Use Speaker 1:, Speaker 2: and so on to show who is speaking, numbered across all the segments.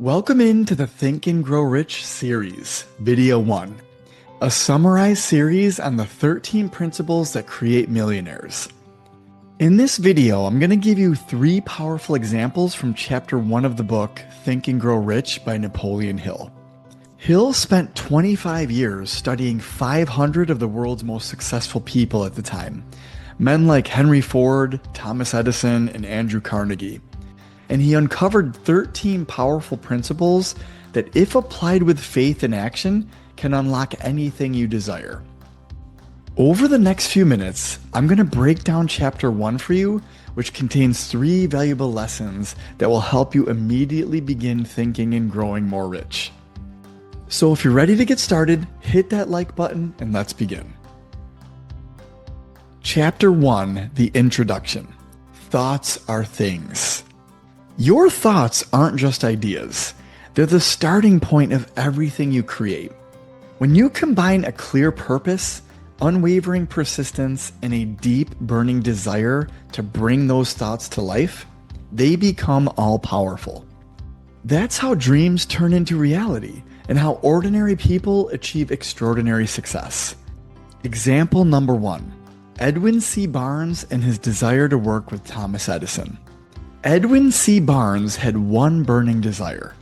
Speaker 1: Welcome into the Think and Grow Rich series, Video 1, a summarized series on the 13 principles that create millionaires. In this video, I'm going to give you 3 powerful examples from Chapter 1 of the book, Think and Grow Rich by Napoleon Hill. Hill spent 25 years studying 500 of the world's most successful people at the time, men like Henry Ford, Thomas Edison, and Andrew Carnegie. And he uncovered 13 powerful principles that, if applied with faith and action, can unlock anything you desire. Over the next few minutes, I'm going to break down Chapter 1 for you, which contains 3 valuable lessons that will help you immediately begin thinking and growing more rich. So if you're ready to get started, hit that like button and let's begin. Chapter 1, the introduction. Thoughts are things. Your thoughts aren't just ideas. They're the starting point of everything you create. When you combine a clear purpose, unwavering persistence, and a deep, burning desire to bring those thoughts to life, they become all-powerful. That's how dreams turn into reality, and how ordinary people achieve extraordinary success. Example number 1. Edwin C. Barnes and his desire to work with Thomas Edison. Edwin C. Barnes had one burning desire.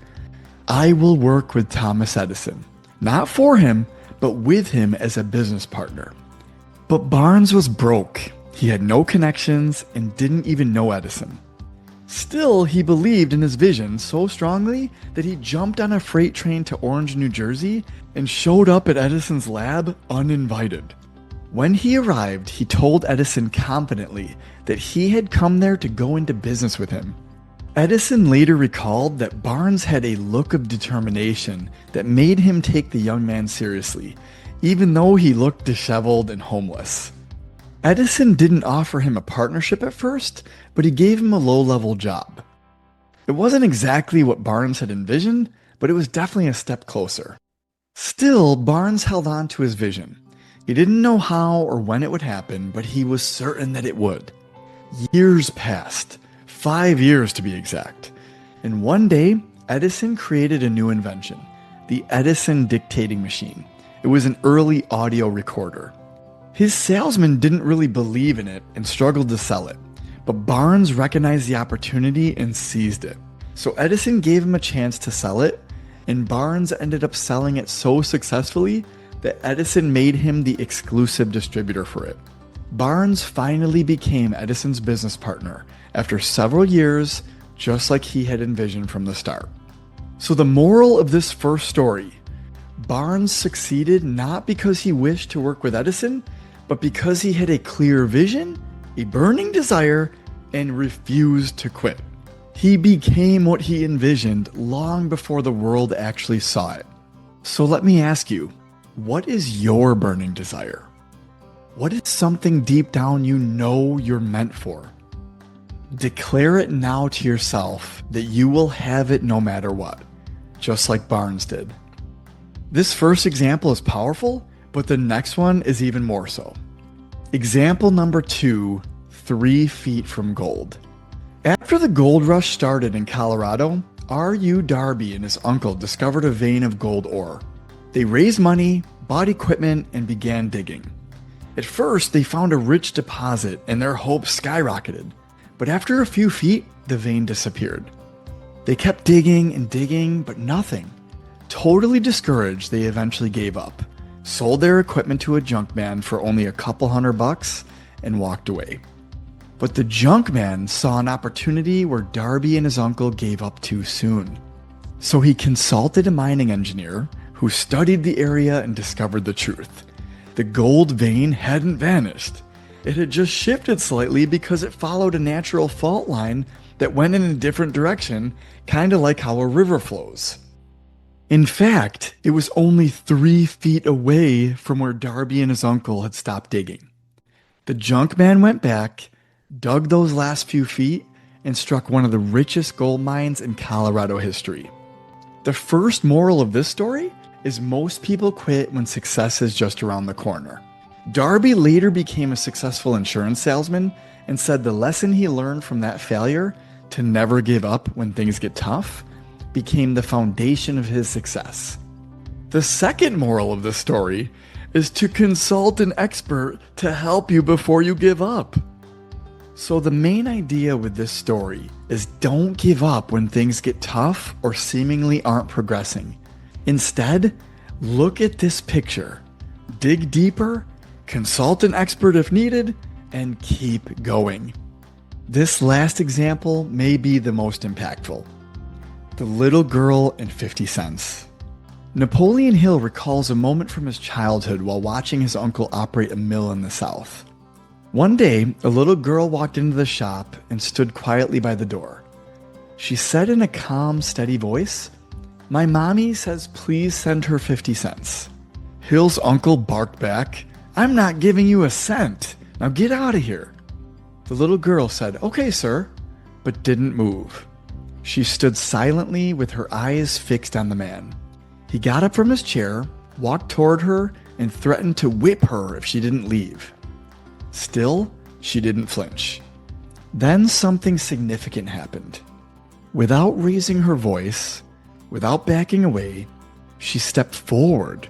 Speaker 1: I will work with Thomas Edison. Not for him, but with him as a business partner. But Barnes was broke. He had no connections and didn't even know Edison. Still, he believed in his vision so strongly that he jumped on a freight train to Orange, New Jersey and showed up at Edison's lab uninvited. When he arrived, he told Edison confidently that he had come there to go into business with him. Edison later recalled that Barnes had a look of determination that made him take the young man seriously, even though he looked disheveled and homeless. Edison didn't offer him a partnership at first, but he gave him a low-level job. It wasn't exactly what Barnes had envisioned, but it was definitely a step closer. Still, Barnes held on to his vision. He didn't know how or when it would happen, but he was certain that it would. Years passed, 5 years to be exact, and one day, Edison created a new invention, the Edison dictating machine. It was an early audio recorder. His salesman didn't really believe in it and struggled to sell it, but Barnes recognized the opportunity and seized it. So Edison gave him a chance to sell it, and Barnes ended up selling it so successfully that Edison made him the exclusive distributor for it. Barnes finally became Edison's business partner after several years, just like he had envisioned from the start. So the moral of this first story, Barnes succeeded not because he wished to work with Edison, but because he had a clear vision, a burning desire, and refused to quit. He became what he envisioned long before the world actually saw it. So let me ask you, what is your burning desire? What is something deep down you know you're meant for? Declare it now to yourself that you will have it no matter what, just like Barnes did. This first example is powerful, but the next one is even more so. Example number 2, 3 feet from gold. After the gold rush started in Colorado, R.U. Darby and his uncle discovered a vein of gold ore. They raised money, bought equipment, and began digging. At first, they found a rich deposit and their hopes skyrocketed, but after a few feet, the vein disappeared. They kept digging and digging, but nothing. Totally discouraged, they eventually gave up, sold their equipment to a junk man for only a couple $100 and walked away. But the junk man saw an opportunity where Darby and his uncle gave up too soon. So he consulted a mining engineer who studied the area and discovered the truth. The gold vein hadn't vanished. It had just shifted slightly because it followed a natural fault line that went in a different direction, kind of like how a river flows. In fact, it was only 3 feet away from where Darby and his uncle had stopped digging. The junk man went back, dug those last few feet, and struck one of the richest gold mines in Colorado history. The first moral of this story is most people quit when success is just around the corner. Darby later became a successful insurance salesman and said the lesson he learned from that failure to never give up when things get tough became the foundation of his success. The second moral of the story is to consult an expert to help you before you give up. So the main idea with this story is don't give up when things get tough or seemingly aren't progressing. Instead, look at this picture, dig deeper, consult an expert if needed, and keep going. This last example may be the most impactful. The little girl and 50 cents. Napoleon Hill recalls a moment from his childhood while watching his uncle operate a mill in the South. One day, a little girl walked into the shop and stood quietly by the door. She said in a calm, steady voice, "My mommy says please send her 50 cents. Hill's uncle barked back, "I'm not giving you a cent. Now get out of here." The little girl said, "Okay, sir," but didn't move. She stood silently with her eyes fixed on the man. He got up from his chair, walked toward her, and threatened to whip her if she didn't leave. Still, she didn't flinch. Then something significant happened. Without raising her voice, without backing away, she stepped forward,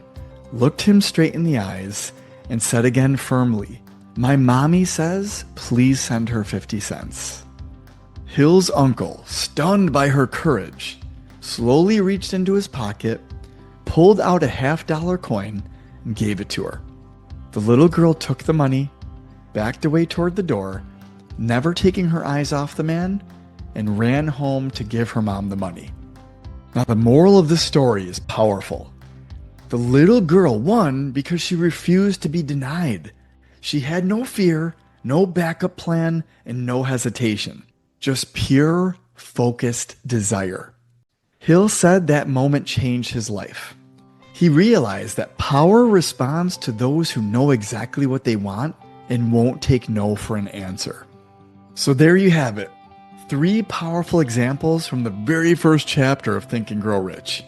Speaker 1: looked him straight in the eyes, and said again firmly, "My mommy says, please send her 50 cents. Hill's uncle, stunned by her courage, slowly reached into his pocket, pulled out a $50 coin, and gave it to her. The little girl took the money, backed away toward the door, never taking her eyes off the man, and ran home to give her mom the money. Now, the moral of this story is powerful. The little girl won because she refused to be denied. She had no fear, no backup plan, and no hesitation. Just pure, focused desire. Hill said that moment changed his life. He realized that power responds to those who know exactly what they want and won't take no for an answer. So there you have it. 3 powerful examples from the very first chapter of Think and Grow Rich.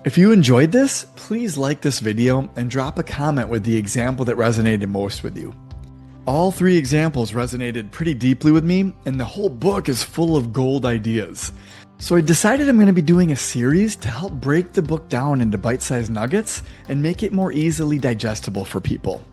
Speaker 1: If you enjoyed this, please like this video and drop a comment with the example that resonated most with you. All 3 examples resonated pretty deeply with me, and the whole book is full of gold ideas. So I decided I'm going to be doing a series to help break the book down into bite-sized nuggets and make it more easily digestible for people.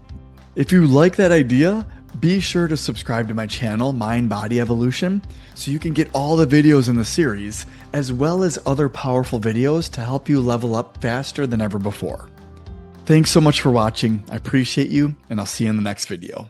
Speaker 1: If you like that idea, be sure to subscribe to my channel, Mind Body Evolution, so you can get all the videos in the series, as well as other powerful videos to help you level up faster than ever before. Thanks so much for watching. I appreciate you, and I'll see you in the next video.